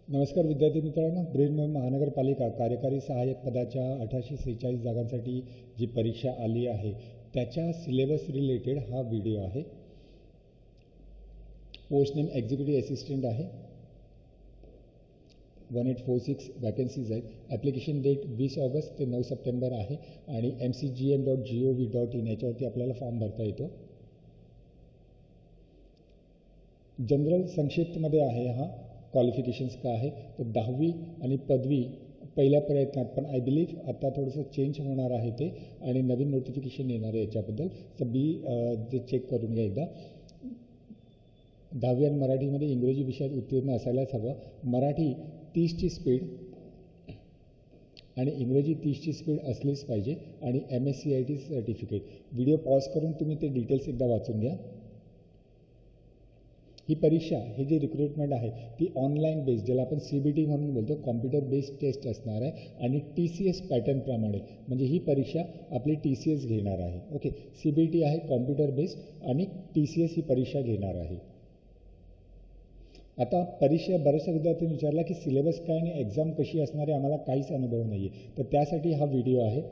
नमस्कार विद्यार्थी मित्रांनो, ब्रेन महानगरपालिका कार्यकारी सहाय्यक पदाच्या 1846 जागांसाठी जी परीक्षा आली आहे त्याच्या सिलेबस रिलेटेड हा व्हिडिओ आहे. पोस्ट नेम एक्झिक्युटिव्ह असिस्टंट आहे. 1846 वॅकन्सीज आहेत. ॲप्लिकेशन डेट 20 ऑगस्ट ते 9 सप्टेंबर आहे आणि mcgm.gov.in याच्यावरती आपल्याला फॉर्म भरता येतो. जनरल संक्षिप्तमध्ये आहे. हा क्वालिफिकेशन्स का आहे तर 10वी आणि पदवी पहिल्या प्रयत्नात, पण आय बिलीव्ह आता थोडंसं चेंज होणार आहे ते आणि नवीन नोटिफिकेशन येणार आहे याच्याबद्दल. तर जे चेक करून घ्या एकदा. 10वी आणि मराठीमध्ये इंग्रजी विषयात उत्तीर्ण असायलाच हवं. मराठी 30ची स्पीड आणि इंग्रजी 30ची स्पीड असलीच पाहिजे आणि MSCIT सर्टिफिकेट. व्हिडिओ पॉज करून तुम्ही ते डिटेल्स एकदा वाचून घ्या. ही परीक्षा, हे जे रिक्रुटमेंट आहे ती ऑनलाईन बेस्ड, ज्याला आपण CBT म्हणून बोलतो, कॉम्प्युटर बेस्ड टेस्ट असणार आहे आणि TCS पॅटर्नप्रमाणे, म्हणजे ही परीक्षा आपली TCS घेणार आहे. ओके, CBT आहे कॉम्प्युटर बेस्ड आणि TCS ही परीक्षा घेणार आहे. आता परीक्षा बऱ्याचशा विद्यार्थ्यांनी विचारला की सिलेबस काय आणि एक्झाम कशी असणार आहे, आम्हाला काहीच अनुभव नाही आहे. तर त्यासाठी हा व्हिडिओ आहे.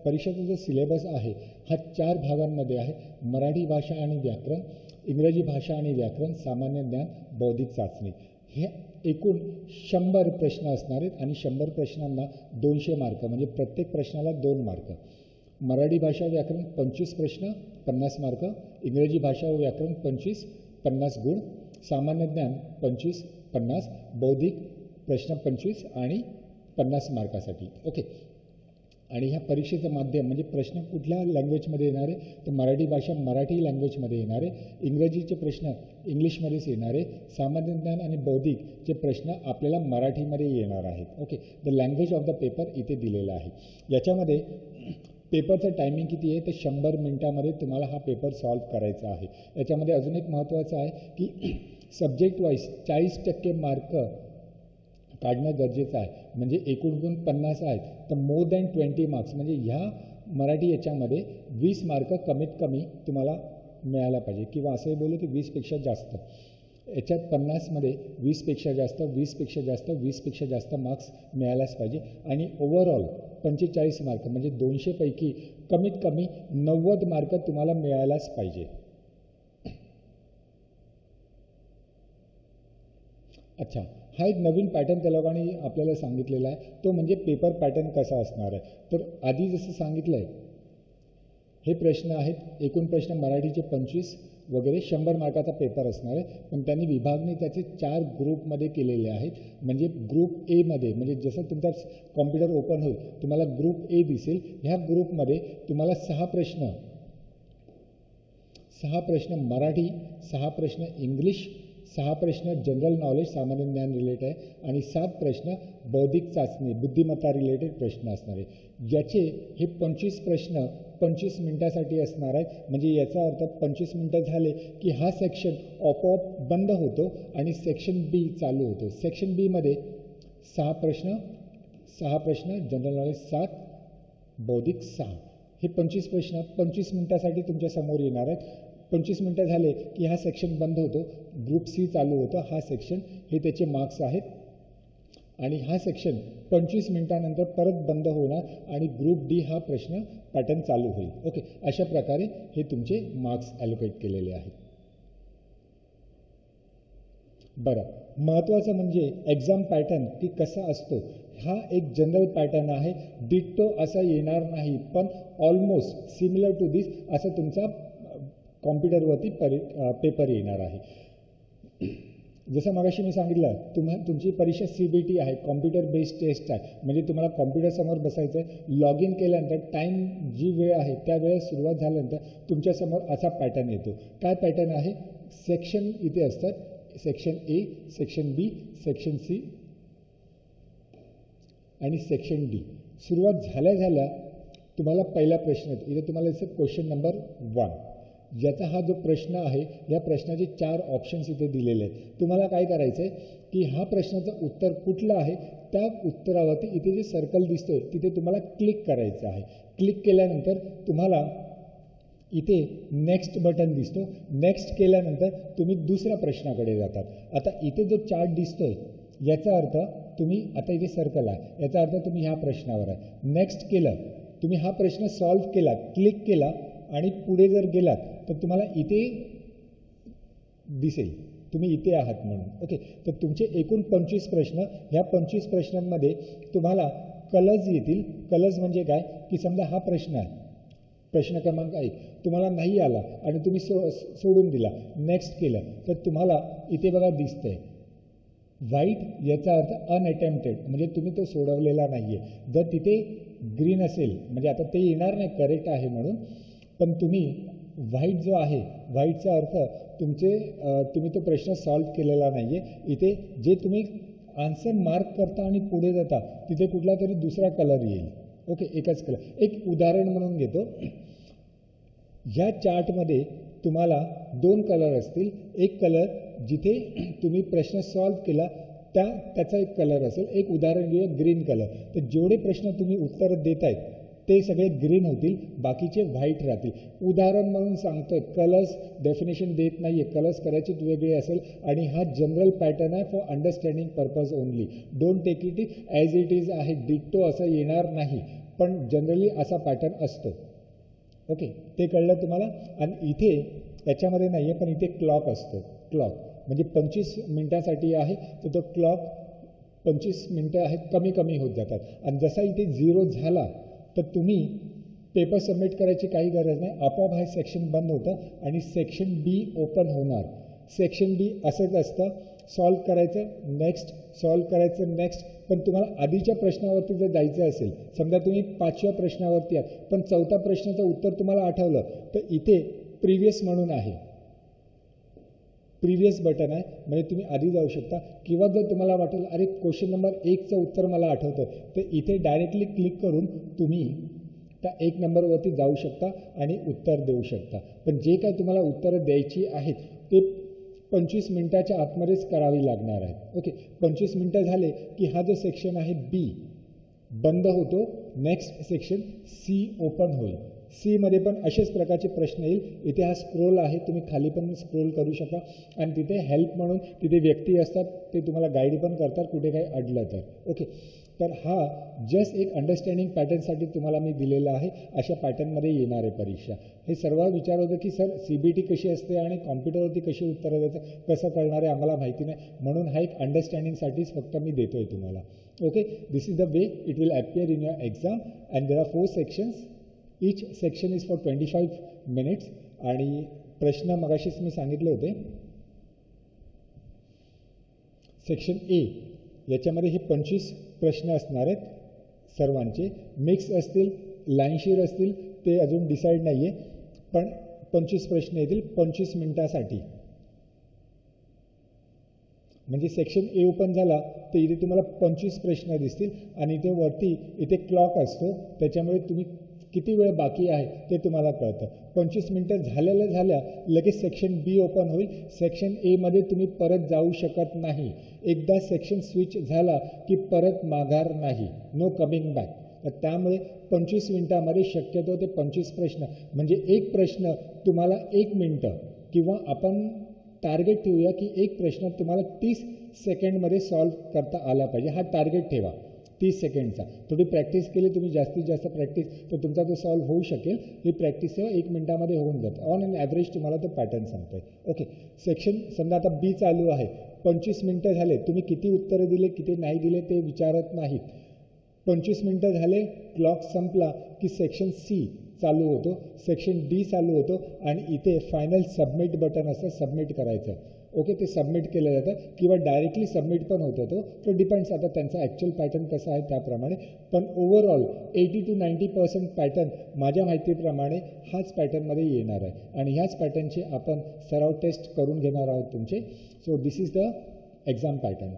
परीक्षेचा जो सिलेबस आहे हा 4 भागांमध्ये आहे. मराठी भाषा आणि व्याकरण, इंग्रजी भाषा आणि व्याकरण, सामान्य ज्ञान, बौद्धिक चाचणी. हे एकूण 100 प्रश्न असणार आहेत आणि 100 प्रश्नांना 200 मार्क, म्हणजे प्रत्येक प्रश्नाला 2 मार्क. मराठी भाषा व्याकरण 25 प्रश्न 50 मार्क, इंग्रजी भाषा व व्याकरण 25 50 गुण, सामान्य ज्ञान 25 50, बौद्धिक प्रश्न 25 आणि 50 मार्कासाठी. ओके, आणि ह्या परीक्षेचं माध्यम म्हणजे प्रश्न कुठल्या लँग्वेजमध्ये येणार आहे तर मराठी भाषा मराठी लँग्वेजमध्ये येणार आहे, इंग्रजीचे प्रश्न इंग्लिशमध्येच येणार आहे, सामान्य ज्ञान आणि बौद्धिकचे प्रश्न आपल्याला मराठीमध्ये येणार आहेत. Okay, the language of the paper इथे दिलेला आहे. याच्यामध्ये पेपरचं टायमिंग किती आहे तर 100 मिनिटामध्ये तुम्हाला हा पेपर सॉल्व्ह करायचा आहे. याच्यामध्ये अजून एक महत्त्वाचं आहे की सब्जेक्ट वाईज 40% मार्क काढणं गरजेचं आहे. म्हणजे एकूण गुण 50 आहेत तर मोर दॅन 20 मार्क्स, म्हणजे ह्या मराठी याच्यामध्ये 20 मार्क कमीत कमी तुम्हाला मिळायला पाहिजे, किंवा असंही बोलू की 20पेक्षा जास्त. याच्यात 50मध्ये 20पेक्षा जास्त 20पेक्षा जास्त 20पेक्षा जास्त मार्क्स मिळायलाच पाहिजे. आणि ओव्हरऑल 45 मार्क, म्हणजे 200 पैकी कमीत कमी 90 मार्क तुम्हाला मिळायलाच पाहिजे. अच्छा, हा एक नवीन पॅटर्न त्या लोकांनी आपल्याला सांगितलेला आहे, तो म्हणजे पेपर पॅटर्न कसा असणार आहे. तर आधी जसं सांगितलं आहे हे प्रश्न आहेत, एकूण प्रश्न मराठीचे 25 वगैरे 100 मार्काचा पेपर असणार आहे. पण त्यांनी विभागणी त्याचे 4 ग्रुपमध्ये केलेले आहेत. म्हणजे ग्रुप एमध्ये, म्हणजे जसं तुमचा कॉम्प्युटर ओपन होईल तुम्हाला ग्रुप ए दिसेल. ह्या ग्रुपमध्ये तुम्हाला 6 प्रश्न मराठी, 6 प्रश्न इंग्लिश, 6 प्रश्न जनरल नॉलेज सामान्य ज्ञान रिलेटेड आहे आणि 7 प्रश्न बौद्धिक चाचणी बुद्धिमत्ता रिलेटेड प्रश्न असणार आहे. ज्याचे हे 25 प्रश्न 25 मिनिटासाठी असणार आहेत. म्हणजे याचा अर्थ 25 मिनिटं झाले की हा सेक्शन आपोआप बंद होतो आणि सेक्शन बी चालू होतो. सेक्शन बीमध्ये 6 प्रश्न जनरल नॉलेज 7, बौद्धिक 6. हे 25 प्रश्न 25 मिनिटासाठी तुमच्या समोर येणार आहेत. 25 मिनिटं झाले की हा सेक्शन बंद होतो, ग्रुप सी चालू होतो. हा सेक्शन, हे त्याचे मार्क्स आहेत आणि हा सेक्शन 25 मिनिटानंतर परत बंद होणार आणि ग्रुप डी हा प्रश्न पॅटर्न चालू होईल. ओके, अशा प्रकारे हे तुमचे मार्क्स ॲलोकेट केलेले आहेत. बरं, महत्त्वाचं म्हणजे एक्झाम पॅटर्न की कसा असतो. हा एक जनरल पॅटर्न आहे, डिक्टो असा येणार नाही, पण ऑलमोस्ट सिमिलर टू दिस असं तुमचा कॉम्प्युटरवरती पेपर येणार आहे. जसं मगाशी मी सांगितलं, तुमची परीक्षा CBT आहे, कॉम्प्युटर बेस्ड टेस्ट आहे. म्हणजे तुम्हाला कॉम्प्युटरसमोर बसायचं आहे. लॉग इन केल्यानंतर टाईम जी वेळ आहे त्या वेळेस सुरुवात झाल्यानंतर तुमच्यासमोर असा पॅटर्न येतो. काय पॅटर्न आहे, सेक्शन इथे असतात, section A, section B, section C आणि सेक्शन डी. सुरुवात झाल्या तुम्हाला पहिला प्रश्न येतो. इथे तुम्हाला दिसतं क्वेश्चन नंबर 1. ज्याचा हा जो प्रश्न आहे या प्रश्नाचे 4 ऑप्शन्स इथे दिलेले आहेत. तुम्हाला काय करायचं आहे की हा प्रश्नाचं उत्तर कुठलं आहे त्या उत्तरावरती इथे जे सर्कल दिसतोय तिथे तुम्हाला क्लिक करायचं आहे. क्लिक केल्यानंतर तुम्हाला इथे नेक्स्ट बटन दिसतो. नेक्स्ट केल्यानंतर तुम्ही दुसऱ्या प्रश्नाकडे जातात. आता इथे जो चार्ट दिसतोय याचा अर्थ तुम्ही आता इथे सर्कल आहे, याचा अर्थ तुम्ही ह्या प्रश्नावर आहे. नेक्स्ट केलं, तुम्ही हा प्रश्न सॉल्व्ह केला, क्लिक केला आणि पुढे जर गेलात तर तुम्हाला इथे दिसेल तुम्ही इथे आहात म्हणून. ओके, तर तुमचे एकूण 25 प्रश्न, ह्या 25 प्रश्नांमध्ये तुम्हाला कलर्स येतील. कलर्स म्हणजे काय की समजा हा प्रश्न आहे, प्रश्न क्रमांक 1 तुम्हाला नाही आला आणि तुम्ही सोडून दिला, नेक्स्ट केलं तर तुम्हाला इथे बघा दिसतंय व्हाईट, याचा अर्थ अनअटेम्प्टेड म्हणजे तुम्ही तो सोडवलेला नाही आहे. जर तिथे ग्रीन असेल म्हणजे आता ते येणार नाही करेक्ट आहे म्हणून, पण तुम्ही व्हाईट जो आहे व्हाईटचा अर्थ तुम्ही तो प्रश्न सॉल्व्ह केलेला नाही आहे. इथे जे तुम्ही आन्सर मार्क करता आणि पुढे जाता तिथे कुठला तरी दुसरा कलर येईल. ओके, एकच कलर. एक उदाहरण म्हणून घेतो. ह्या चार्टमध्ये तुम्हाला 2 कलर असतील. एक कलर जिथे तुम्ही प्रश्न सॉल्व्ह केला त्याचा एक कलर असेल. एक उदाहरण घेऊया, ग्रीन कलर. तर जेवढे प्रश्न तुम्ही उत्तर देत आहेत ते सगळे ग्रीन होतील, बाकीचे व्हाईट राहतील. उदाहरण म्हणून सांगतोय, कलर्स डेफिनेशन देत नाहीये, कलर्स कदाचित वेगळे असेल आणि हा जनरल पॅटर्न आहे for understanding purpose only. Don't take it as it is आहे, डिक्टो असं येणार नाही, पण जनरली असा पॅटर्न असतो. ओके, ते कळलं तुम्हाला. आणि इथे याच्यामध्ये नाही आहे पण इथे क्लॉक असतो. क्लॉक म्हणजे 25 मिनिटासाठी आहे, तर तो क्लॉक 25 मिनटं आहेत कमी कमी होत जातात. आणि जसा इथे 0 झाला तर तुम्ही पेपर सबमिट करायची काही गरज नाही, आपोआप हा सेक्शन बंद होतं आणि सेक्शन बी ओपन होणार. सेक्शन बी असंच असतं, सॉल्व्ह करायचं नेक्स्ट, सॉल्व्ह करायचं नेक्स्ट. पण तुम्हाला आधीच्या प्रश्नावरती जर जायचं असेल, समजा तुम्ही 5व्या प्रश्नावरती आहात पण 4था प्रश्नाचं उत्तर तुम्हाला आठवलं तर इथे प्रिव्हियस म्हणून आहे, प्रिव्हियस बटन आहे म्हणजे तुम्ही आधी जाऊ शकता. किंवा जर तुम्हाला वाटेल अरे क्वेश्चन नंबर 1चं उत्तर मला आठवतं तर इथे डायरेक्टली क्लिक करून तुम्ही त्या 1 नंबरवरती जाऊ शकता आणि उत्तर देऊ शकता. पण जे काय तुम्हाला उत्तरं द्यायची आहेत ते 25 मिनिटाच्या आतमध्येच करावी लागणार आहेत. ओके, 25 मिनिटं झाले की हा जो सेक्शन आहे बी बंद होतो, नेक्स्ट सेक्शन सी ओपन होईल. सी मध्ये पण असेच प्रकारचे प्रश्न येईल. इथे हा स्क्रोल आहे, तुम्ही खाली पण स्क्रोल करू शकता आणि तिथे हेल्प म्हणून तिथे व्यक्ती असतात, ते तुम्हाला गाईड पण करतात कुठे काही अडलं तर. ओके, तर हा जस्ट एक अंडरस्टँडिंग पॅटर्नसाठी तुम्हाला मी दिलेला आहे. अशा पॅटर्नमध्ये येणार आहे परीक्षा. हे सर्व विचार होतं की सर CBT कशी असते आणि कॉम्प्युटरवरती कशी उत्तरं द्यायचं, कसं कळणार आहे आम्हाला माहिती नाही, म्हणून हा एक अंडरस्टँडिंगसाठीच फक्त मी देतोय तुम्हाला. Okay, this is the way it will appear in your exam and there are 4 sections. Each section is for 25 minutes. आणि प्रश्न मगाशीच मी सांगितले होते, सेक्शन ए याच्यामध्ये हे 25 प्रश्न असणार आहेत सर्वांचे. मिक्स असतील, लाईनशीर असतील ते अजून डिसाईड नाही आहे, पण 25 प्रश्न येतील 25 मिनिटासाठी. म्हणजे सेक्शन ए ओपन झाला तर इथे तुम्हाला 25 प्रश्न दिसतील आणि इथे वरती इथे क्लॉक असतो, त्याच्यामुळे तुम्ही किती वेळ बाकी आहे ते तुम्हाला कळतं. 25 मिनिटं झाल्या लगेच सेक्शन बी ओपन होईल. सेक्शन एमध्ये तुम्ही परत जाऊ शकत नाही. एकदा सेक्शन स्विच झाला की परत माघार नाही, नो कमिंग बॅक. तर त्यामुळे 25 मिनिटामध्ये शक्यतो ते 25 प्रश्न म्हणजे एक प्रश्न तुम्हाला 1 मिनिटं किंवा आपण टार्गेट ठेवूया की एक प्रश्न तुम्हाला 30 सेकंडमध्ये सॉल्व्ह करता आला पाहिजे. हा टार्गेट ठेवा 30 सेकंडचा. थोडी प्रॅक्टिस केली तुम्ही, जास्तीत जास्त प्रॅक्टिस, तर तुमचा तो सॉल्व्ह होऊ शकेल. ही प्रॅक्टिस 1 मिनिटामध्ये होऊन जातं. ऑन अन ॲव्हरेज तुम्हाला तो पॅटर्न सांगतोय. ओके, सेक्शन समजा आता बी चालू आहे, 25 मिनिटं झाले, तुम्ही किती उत्तरं दिले किती नाही दिले ते विचारत नाहीत. 25 मिनिटं झाले, क्लॉक संपला की सेक्शन सी चालू होतो, सेक्शन डी चालू होतो आणि इथे फायनल सबमिट बटन असतं, सबमिट करायचं. ओके, ते सबमिट केलं जातं किंवा डायरेक्टली सबमिट पण होतो. तो डिपेंड्स आता त्यांचा ॲक्च्युअल पॅटर्न कसा आहे त्याप्रमाणे. पण ओव्हरऑल 80 to 90% पॅटर्न माझ्या माहितीप्रमाणे हाच पॅटर्नमध्ये येणार आहे आणि ह्याच पॅटर्नचे आपण सराव टेस्ट करून घेणार आहोत तुमचे. So this is the exam pattern.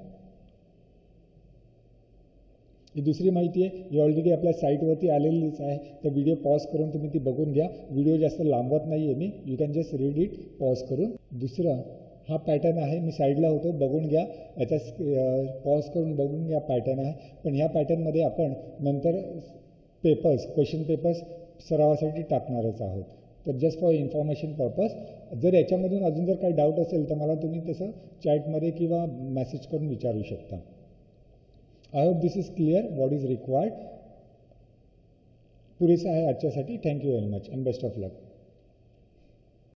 ही दुसरी माहिती आहे, ही ऑलरेडी आपल्या साईटवरती आलेलीच आहे, तर व्हिडिओ पॉज करून तुम्ही ती बघून घ्या. व्हिडिओ जास्त लांबवत नाही आहे मी, you can just read it pause करून. दुसरं हा पॅटर्न आहे, मी साईडला होतो, बघून घ्या, याचा पॉज करून बघून घ्या पॅटर्न आहे. पण ह्या पॅटर्नमध्ये आपण नंतर पेपर्स, क्वेश्चन पेपर्स सरावासाठी टाकणारच आहोत. तर जस्ट फॉर इन्फॉर्मेशन पर्पज, जर याच्यामधून अजून जर काही डाऊट असेल तर मला तुम्ही तसं चॅटमध्ये किंवा मेसेज करून विचारू शकता. I hope this is clear what is required. पुरेसं आहे आजच्यासाठी. Thank you very much and best of luck.